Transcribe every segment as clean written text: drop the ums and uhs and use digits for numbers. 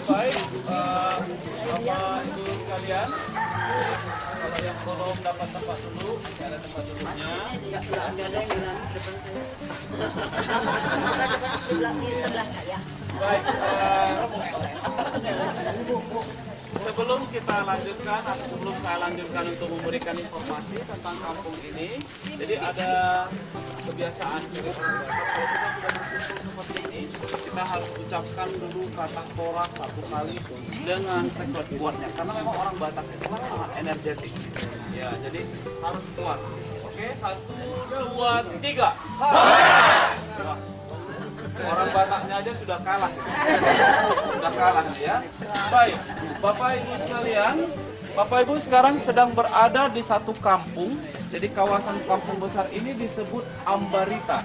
Baik, Bapak Ibu sekalian, kalau yang belum dapat tempat duduk, ada tempat duduknya. Baik, sebelum kita lanjutkan atau sebelum saya lanjutkan untuk memberikan informasi tentang kampung ini, jadi ada kebiasaan kalau kita sudah berkumpul seperti ini, kita harus ucapkan dulu kata Torah 1 kali dengan sekuat kuatnya, karena memang orang Batak itu kan sangat energetik. Ya, jadi harus kuat. Oke, 1, 2, 3. Orang Bataknya aja sudah kalah, sudah kalah ya. Baik, Bapak Ibu sekalian, Bapak Ibu sekarang sedang berada di satu kampung. Jadi kawasan kampung besar ini disebut Ambarita.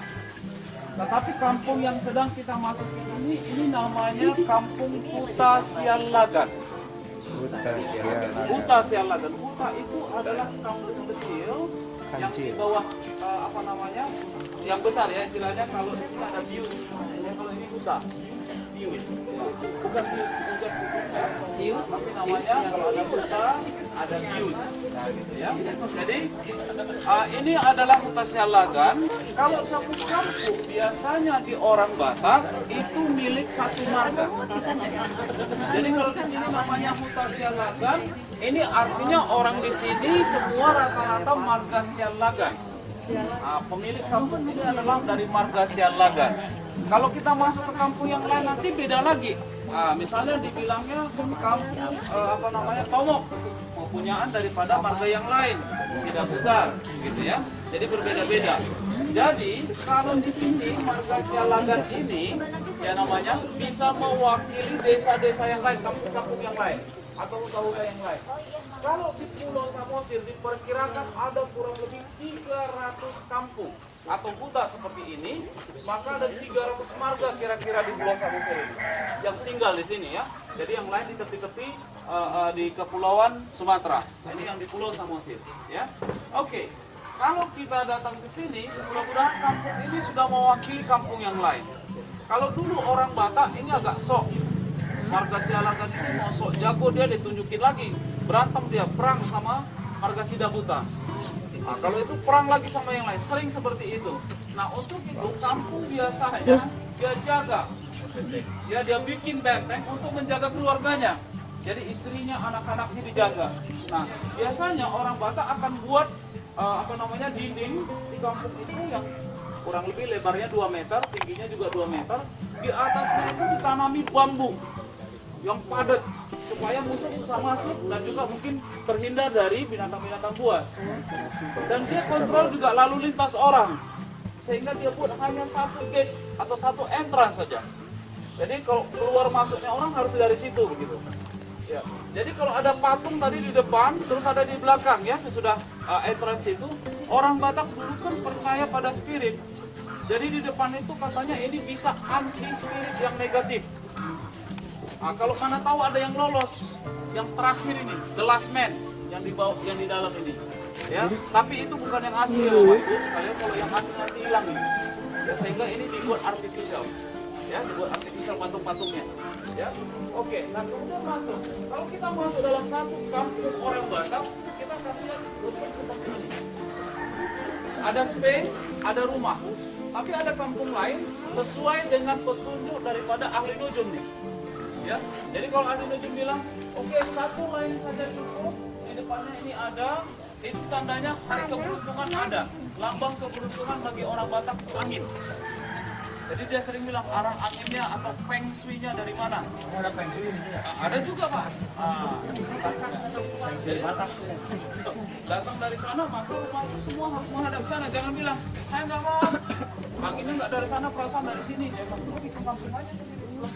Tetapi kampung yang sedang kita masuki ini namanya Kampung Huta Sialagan. Huta Sialagan. Huta itu adalah kampung kecil yang di bawah yang besar ya istilahnya. Kalau di sini ada bius, kalau ini huta, bius, bukan bius, bius, tapi namanya kalau ada huta ada bius, gitu ya. Jadi ini adalah Huta Sialagan. Kalau satu kampung biasanya di orang Batak itu milik satu marga. Jadi kalau di sini namanya Huta Sialagan, ini artinya orang di sini semua rata-rata marga Sialagan. Pemilik kampung ini adalah dari marga Sialagan. Kalau kita masuk ke kampung yang lain nanti beda lagi. Misalnya dibilangnya kampung Tomok, punyaan daripada marga yang lain, Sidaputar, gitu ya. Jadi berbeda-beda. Jadi kalau di sini marga Sialagan ini ya namanya bisa mewakili desa-desa yang lain, kampung-kampung yang lain atau huta-huta yang lain. Kalau di Pulau Samosir diperkirakan ada kurang lebih 300 kampung atau huta seperti ini, maka ada 300 marga kira-kira di Pulau Samosir ini yang tinggal di sini ya. Jadi yang lain di tepi-tepi di kepulauan Sumatera. Ini yang di Pulau Samosir ya. Oke. Kalau kita datang ke sini, mudah-mudahan kampung ini sudah mewakili kampung yang lain. Kalau dulu orang Batak ini agak sok. Marga Sialagan ini mau sok jago, dia ditunjukin lagi. Berantem dia, perang sama marga Sidaputar. Kalau itu perang lagi sama yang lain, sering seperti itu. Nah untuk itu kampung biasanya dia jaga. Dia bikin benteng untuk menjaga keluarganya. Jadi istrinya, anak-anaknya dijaga. Nah biasanya orang Batak akan buat dinding di kampung itu yang kurang lebih lebarnya 2 meter, tingginya juga 2 meter. Di atasnya itu ditanami bambu yang padat supaya musuh susah masuk dan juga mungkin terhindar dari binatang-binatang buas. Dan dia kontrol juga lalu lintas orang, sehingga dia buat hanya satu gate atau satu entrance saja. Jadi kalau keluar masuknya orang harus dari situ begitu. Ya. Jadi kalau ada patung tadi di depan, terus ada di belakang ya sesudah entrance itu, orang Batak dulu kan percaya pada spirit. Jadi di depan itu katanya ini bisa anti spirit yang negatif. Kalau mana tahu ada yang lolos, yang terakhir ini, the last man yang di bawah, yang di dalam ini, ya. Tapi itu bukan yang asli ya, Bapak Ibu sekalian. Kalau yang asli nanti hilang ini, ya, sehingga ini dibuat artificial, ya, dibuat artificial patung-patungnya, ya. Oke, nah kemudian masuk. Kalau kita masuk dalam satu kampung orang Batak, kita akan lihat bentuk seperti ini. Ada space, ada rumah, tapi ada kampung lain sesuai dengan petunjuk daripada ahli nujum nih. Ya, jadi kalau ahli nujum bilang, oke, satu lain saja cukup, di depannya ini ada, itu tandanya hari keberuntungan ada, lambang keberuntungan bagi orang Batak itu angin. Jadi dia sering bilang arah anginnya atau feng shui-nya dari mana? Ada feng shui ini ya? Ada juga Pak. Dari Batak. Datang dari sana maka rumah itu semua harus menghadap sana. Jangan bilang saya nggak mau. Anginnya nggak dari sana, perasaan dari sini. Jangan pergi ke kampung aja sendiri sebelah.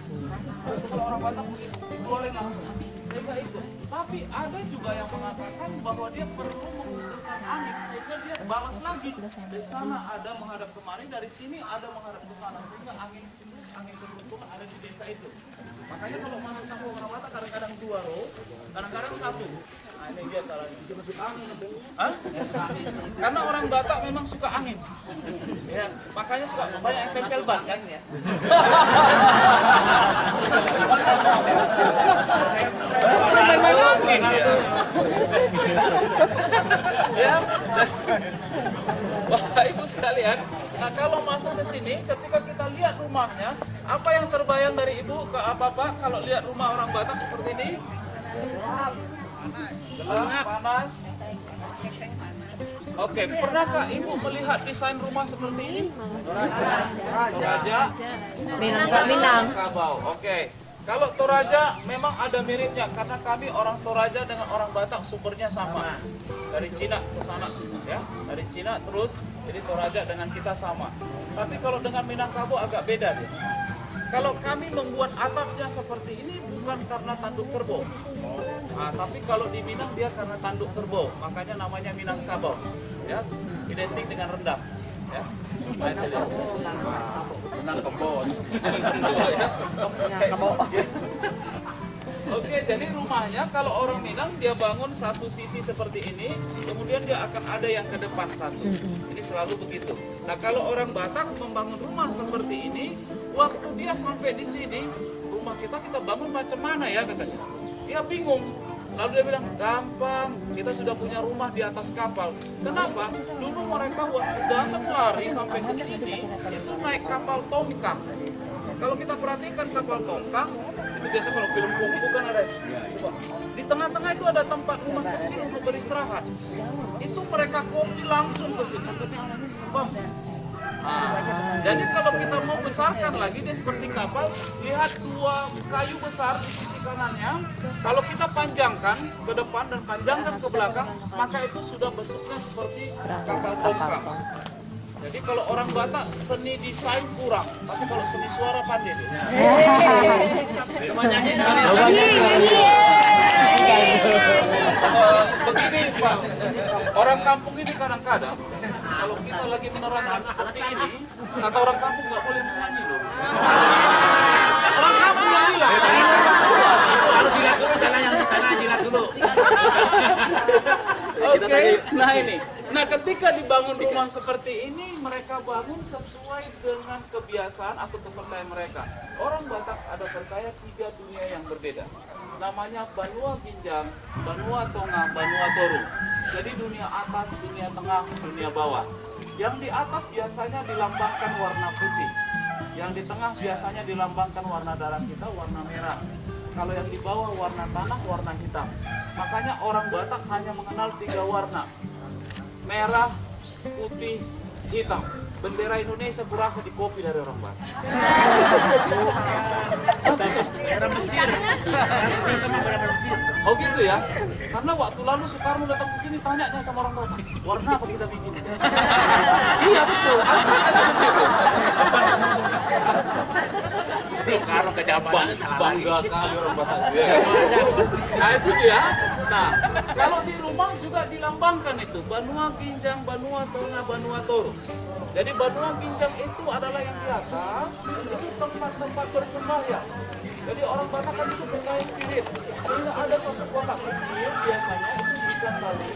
Itu kalau orang Batak begitu, boleh langsung. Sehingga itu. Tapi ada juga yang mengatakan bahwa dia perlu mengumpulkan angin sehingga dia balas lagi. Dari sana ada menghadap kemari, dari sini ada menghadap ke sana sehingga angin keberuntungan ada di desa itu. Makanya kalau masuk kampung orang Batak kadang-kadang 2 row, kadang-kadang 1. Nah ini dia caranya. Hah? Karena orang Batak memang suka angin. Ya, makanya suka banyak yang tempel ban kan ya. Main-main angin ya. Ya. Bapak Ibu sekalian, nah kalau masuk ke sini, ketika kita lihat rumahnya, apa yang terbayang dari Ibu ke Bapak kalau lihat rumah orang Batak seperti ini? Gelap, panas. Oke, pernahkah Ibu melihat desain rumah seperti ini? Toraja, Minangkabau. Oke. Kalau Toraja memang ada miripnya karena kami orang Toraja dengan orang Batak sumbernya sama. Dari Cina ke sana ya. Dari Cina terus jadi Toraja dengan kita sama. Tapi kalau dengan Minangkabau agak beda dia. Kalau kami membuat atapnya seperti ini bukan karena tanduk kerbau. Nah, tapi kalau di Minang dia karena tanduk kerbau, makanya namanya Minangkabau. Ya, identik dengan rendang. Ya. Nah, itu dia. Oke, jadi rumahnya kalau orang Minang dia bangun satu sisi seperti ini, kemudian dia akan ada yang ke depan satu. Ini selalu begitu. Nah, kalau orang Batak membangun rumah seperti ini, waktu dia sampai di sini, rumah kita bangun macam mana ya katanya. Dia bingung. Lalu dia bilang, gampang, kita sudah punya rumah di atas kapal. Kenapa? Dulu mereka waktu datang lari sampai ke sini, itu naik kapal tongkang. Kalau kita perhatikan kapal tongkang, itu biasa kalau film kungfu kan ada. Di tengah-tengah itu ada tempat rumah kecil untuk beristirahat. Itu mereka kopi langsung ke sini. Bang. Nah, jadi kalau kita mau besarkan lagi dia seperti kapal, lihat dua kayu besar di sisi kanannya. Kalau kita panjangkan ke depan dan panjangkan ke belakang, maka itu sudah bentuknya seperti kapal tongkang. Jadi kalau orang Batak seni desain kurang, tapi kalau seni suara pandai dia. Cuma nyanyi sekali. Begini Pak, orang kampung ini kadang-kadang kalau kita lagi menerangkan seperti ini, kata orang kampung nggak boleh menyanyi loh. Orang kampung yang bilang. Harus jilat dulu, sana yang di sana jilat dulu. Oke, nah ini. Nah ketika dibangun rumah seperti ini, mereka bangun sesuai dengan kebiasaan atau kepercayaan mereka. Orang Batak ada percaya 3 dunia yang berbeda. Namanya Banua Ginjang, Banua Tonga, Banua Toru. Jadi dunia atas, dunia tengah, dunia bawah. Yang di atas biasanya dilambangkan warna putih. Yang di tengah biasanya dilambangkan warna darah kita, warna merah. Kalau yang di bawah warna tanah, warna hitam. Makanya orang Batak hanya mengenal 3 warna. Merah, putih, hitam. Bendera Indonesia kurasa di kopi dari orang Batak. Bendera Mesir. Oh gitu ya? Karena waktu lalu Soekarno datang ke sini tanya sama orang Batak, warna apa kita bikin? Iya betul. Soekarno kejabat bangga kali orang Batak. Nah itu dia. Nah kalau di rumah juga dilambangkan itu Banua Ginjang, Banua Tonga, Banua Toru. Jadi Banua Ginjang itu adalah yang di atas, itu tempat-tempat bersembahyang. Jadi orang Batak kan itu percaya spirit. Sehingga ada satu kotak kecil biasanya itu ikan bali.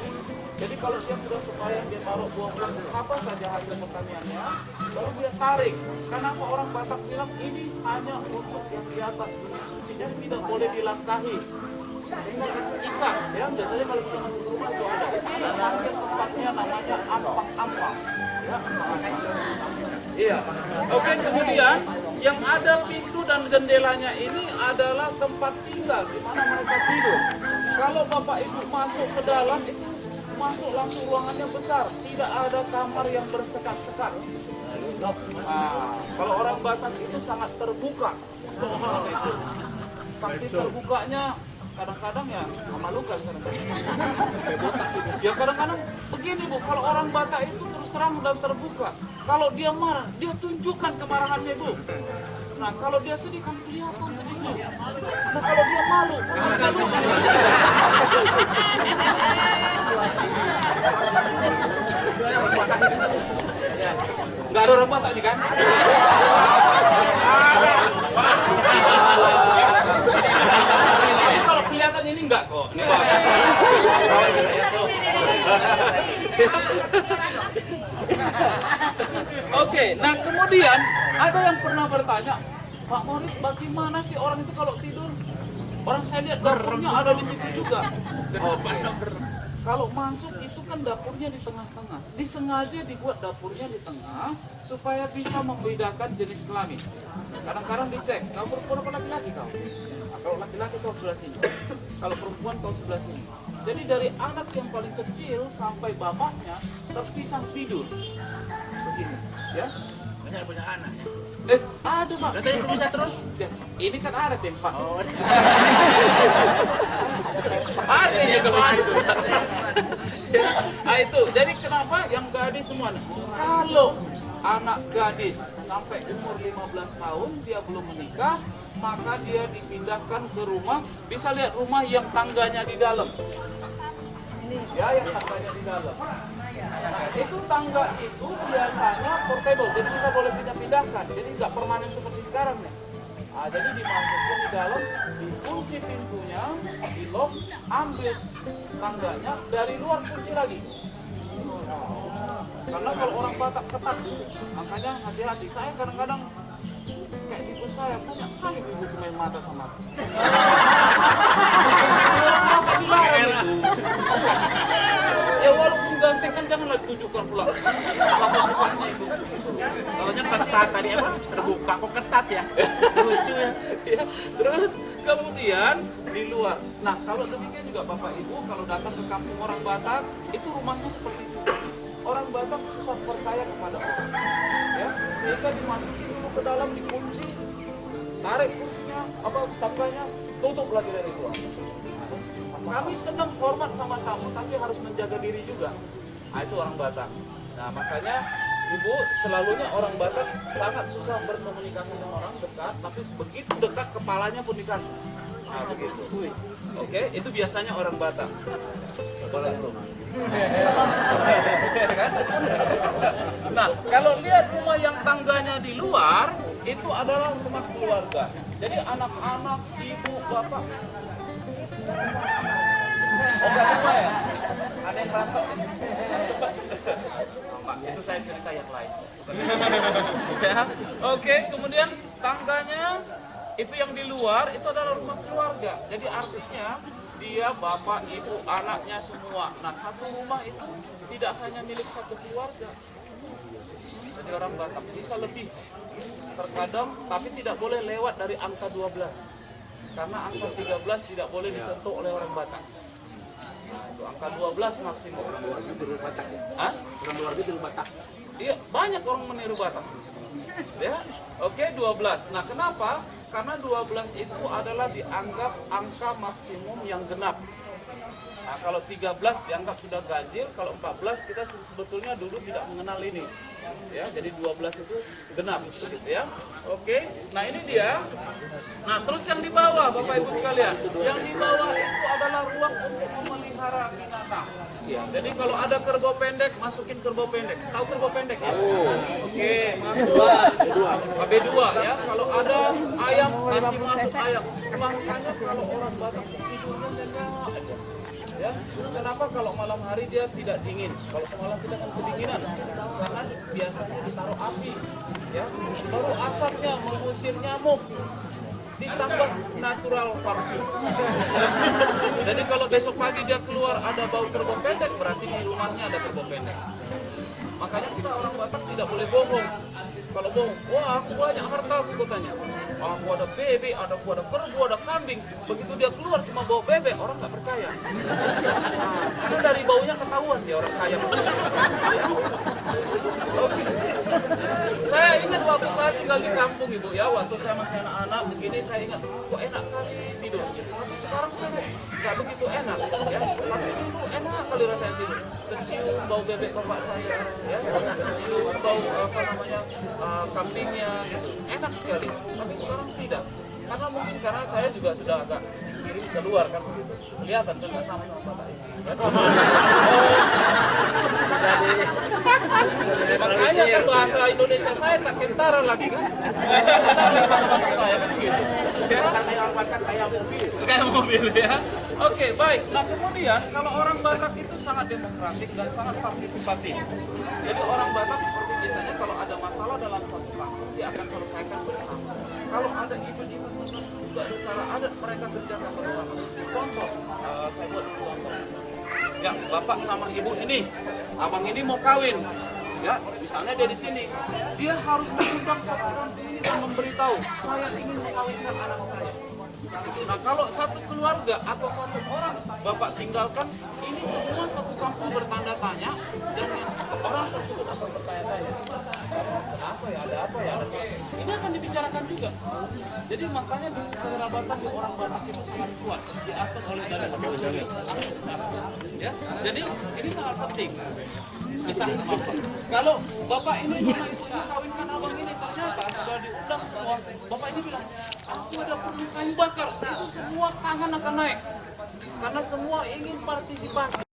Jadi kalau dia sudah sembahyang dia taruh buah-buah apa saja hasil pertaniannya, baru dia tarik. Kenapa orang Batak bilang ini hanya untuk yang di atas dunia sucinya tidak boleh dilangkahi. Sehingga itu ikan, ya biasanya kalau kita masuk ke rumah itu ada tempatnya namanya ampang-ampang. Ya, iya. Oke, kemudian yang ada pintu dan jendelanya ini adalah tempat tinggal di mana mereka tidur. Kalau Bapak Ibu masuk ke dalam itu masuk langsung ruangannya besar, tidak ada kamar yang bersekat-sekat. Nah, kalau orang Batak itu sangat terbuka. Saking terbukanya kadang-kadang ya memalukan kadang-kadang. Ya kadang-kadang begini Bu, kalau orang Batak itu terus terang dan terbuka. Kalau dia marah, dia tunjukkan kemarahannya Bu. Nah kalau dia sedih kan kelihatan sedihnya. Nah kalau dia malu, ya. Nggak ada orang Batak nih kan? Kalau kelihatan ini enggak kok. Ini Pak. Kawan kita ya tuh. Oke, nah kemudian ada yang pernah bertanya, Pak Morris, bagaimana sih orang itu kalau tidur? Orang saya lihat dapurnya ada di situ juga. Oke. Kalau masuk itu kan dapurnya di tengah-tengah. Disengaja dibuat dapurnya di tengah supaya bisa membedakan jenis kelamin. Kadang-kadang dicek, kau perempuan apa laki-laki kau? Nah, kalau laki-laki kau sebelah sini. Kalau perempuan kau sebelah sini. Jadi dari anak yang paling kecil sampai bapaknya terpisah tidur. Begini, ya. Banyak punya anak. Ada Pak. Berarti bisa terus? Ya, ini kan ada tim Pak. Oh, Ada ya kalau gitu. Nah itu, jadi kenapa yang gadis semua? Kalau anak gadis sampai umur 15 tahun dia belum menikah, maka dia dipindahkan ke rumah. Bisa lihat rumah yang tangganya di dalam. Ya, yang tangganya di dalam. Nah, itu tangga itu biasanya portable, jadi kita boleh pindah-pindahkan. Jadi nggak permanen seperti sekarang nih. Nah, jadi dimasukkan di dalam, dikunci pintunya, di lock, ambil tangganya, dari luar kunci lagi. Karena kalau orang Batak ketat, makanya hati-hati. Saya kadang-kadang kayak ibu saya banyak kali ibu main mata sama aku. Orang Batak dilarang itu. Ya walaupun ganteng kan jangan lagi tunjukkan pula rasa sifatnya itu. Kalaunya ketat tadi apa? Terbuka kok ketat ya? Lucu ya. Ya, terus kemudian di luar. Nah kalau demikian juga Bapak Ibu kalau datang ke kampung orang Batak itu rumahnya seperti itu. Orang Batak susah percaya kepada orang. Ya, mereka dimasuki dulu ke dalam, dikunci, tarik kuncinya, apa tangganya, tutup lagi dari luar. Kami senang hormat sama tamu, tapi harus menjaga diri juga. Nah, itu orang Batak. Nah, makanya Ibu, selalunya orang Batak sangat susah berkomunikasi sama orang dekat, tapi begitu dekat kepalanya pun dikasih. Nah, begitu. Oke, itu biasanya orang Batak. Boleh, Bro. Nah, kalau lihat rumah yang tangganya di luar, itu adalah rumah keluarga. Jadi anak-anak, ibu, bapak. Oh, enggak rumah ya? Ada yang rantau. Itu saya cerita yang lain. Ya. Oke, kemudian tangganya itu yang di luar itu adalah rumah keluarga. Jadi artinya dia bapak, ibu, anaknya semua. Nah, satu rumah itu tidak hanya milik satu keluarga. Jadi orang Batak bisa lebih terkadang, tapi tidak boleh lewat dari angka 12. Karena angka 13 tidak boleh disentuh oleh orang Batak. Nah, itu angka 12 maksimum. Orang luar itu Batak ya? Hah? Orang luar itu Batak. Iya, banyak orang meniru Batak. Ya, oke 12. Nah, kenapa? Karena 12 itu adalah dianggap angka maksimum yang genap. Nah, kalau 13 dianggap sudah ganjil, kalau 14 kita sebetulnya dulu tidak mengenal ini. Ya, jadi 12 itu genap begitu ya. Oke. Nah, ini dia. Nah, terus yang di bawah Bapak Ibu sekalian, yang di bawah itu adalah ruang untuk memelihara binatang. Jadi kalau ada kerbau pendek, masukin kerbau pendek. Tahu kerbau pendek ya? Oke, masuk. KB2 ya. Kalau ada ayam, kasih masuk ayam. Makanya kalau orang Batak tidurnya nyenyak aja. Ya, kenapa kalau malam hari dia tidak dingin? Kalau semalam kita kan kedinginan, karena biasanya ditaruh api, ya, baru asapnya mengusir nyamuk, ditambah natural parfum. Jadi kalau besok pagi dia keluar ada bau kerbau pendek, berarti di rumahnya ada kerbau pendek. Makanya kita orang Batak tidak boleh bohong. Kalau bohong, wah aku banyak harta, aku tanya. Aku ada bebek, aku ada kerbau, ada kambing. Begitu dia keluar cuma bawa bebek, orang nggak percaya. Karena dari baunya ketahuan dia orang kaya. Oke. Saya ingat waktu saya tinggal di kampung Ibu ya, waktu saya masih anak-anak begini saya ingat, kok enak kali tidur. Tapi sekarang saya nggak begitu enak ya. Tapi dulu enak kali rasanya tidur. Kecium bau bebek bapak saya, ya, kecium bau apa namanya kambingnya, gitu. Enak sekali. Tapi sekarang tidak. Karena mungkin karena saya juga sudah agak kiri keluar kan begitu. Kelihatan kan nggak sama bapak ini. Makanya kan bahasa Indonesia saya tak kentara lagi kan. Kentara lagi bahasa Batak saya kan begitu. Ya. Kayak mobil. Kayak mobil ya. Oke, baik. Nah kemudian kalau orang Batak itu sangat demokratik dan sangat partisipatif. Jadi orang Batak seperti biasanya kalau ada masalah dalam satu kampung dia akan selesaikan bersama. Kalau ada event-event tertentu juga secara adat mereka kerjakan bersama. Contoh, saya buat dulu contoh. Ya, bapak sama ibu ini, abang ini mau kawin. Ya, misalnya dia di sini, dia harus mengundang satu orang diri dan memberitahu, saya ingin mengawinkan anak saya. Nah, kalau satu keluarga atau satu orang bapak tinggalkan, ini semua satu kampung bertanda tanya dan orang tersebut akan bertanya-tanya. Apa ya, ada apa ya? Ini akan dibicarakan juga. Jadi makanya di kerabatan di orang Batak itu sangat kuat, diatur oleh dari ya. Jadi ini sangat penting. Misalnya, kalau bapak ini sama ibunya kawinkan abang ini ternyata sudah diundang semua, bapak ini bilang, aku ada perlu kayu bakar, itu semua tangan akan naik karena semua ingin partisipasi.